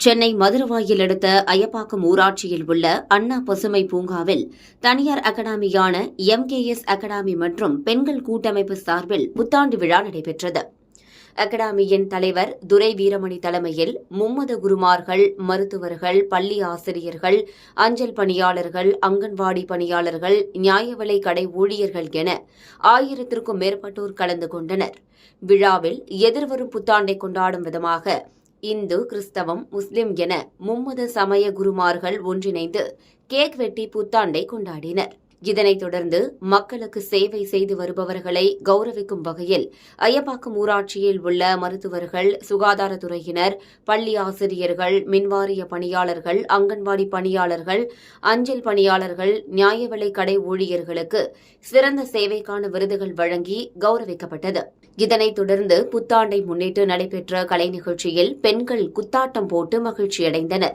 சென்னை மதுரவாயில் அடுத்த அயப்பாக்கம் ஊராட்சியில் உள்ள அண்ணா பசுமை பூங்காவில் தனியார் அகாடமியான எம்கேஎஸ் அகாடமி மற்றும் பெண்கள் கூட்டமைப்பு சார்பில் புத்தாண்டு விழா நடைபெற்றது. அகாடமியின் தலைவர் துரை வீரமணி தலைமையில் மும்மத குருமார்கள், மருத்துவர்கள், பள்ளி ஆசிரியர்கள், அஞ்சல் பணியாளர்கள், அங்கன்வாடி பணியாளர்கள், நியாய விலை கடை ஊழியர்கள் என 1000க்கும் மேற்பட்டோர் கலந்து கொண்டனர். விழாவில் எதிர்வரும் புத்தாண்டை கொண்டாடும் விதமாக இந்து, கிறிஸ்தவம், முஸ்லிம் என மும்மத சமய குருமார்கள் ஒன்றிணைந்து கேக் வெட்டி புத்தாண்டை கொண்டாடினர். இதனைத் தொடர்ந்து மக்களுக்கு சேவை செய்து வருபவர்களை கௌரவிக்கும் வகையில் அயப்பாக்கம் ஊராட்சியில் உள்ள மருத்துவர்கள், சுகாதாரத்துறையினர், பள்ளி ஆசிரியர்கள், மின்வாரிய பணியாளர்கள், அங்கன்வாடி பணியாளர்கள், அஞ்சல் பணியாளர்கள், நியாய விலை கடை ஊழியர்களுக்கு சிறந்த சேவைக்கான விருதுகள் வழங்கி கௌரவிக்கப்பட்டது. இதனைத் தொடர்ந்து புத்தாண்டை முன்னிட்டு நடைபெற்ற கலை நிகழ்ச்சியில் பெண்கள் குத்தாட்டம் போட்டு மகிழ்ச்சியடைந்தனர்.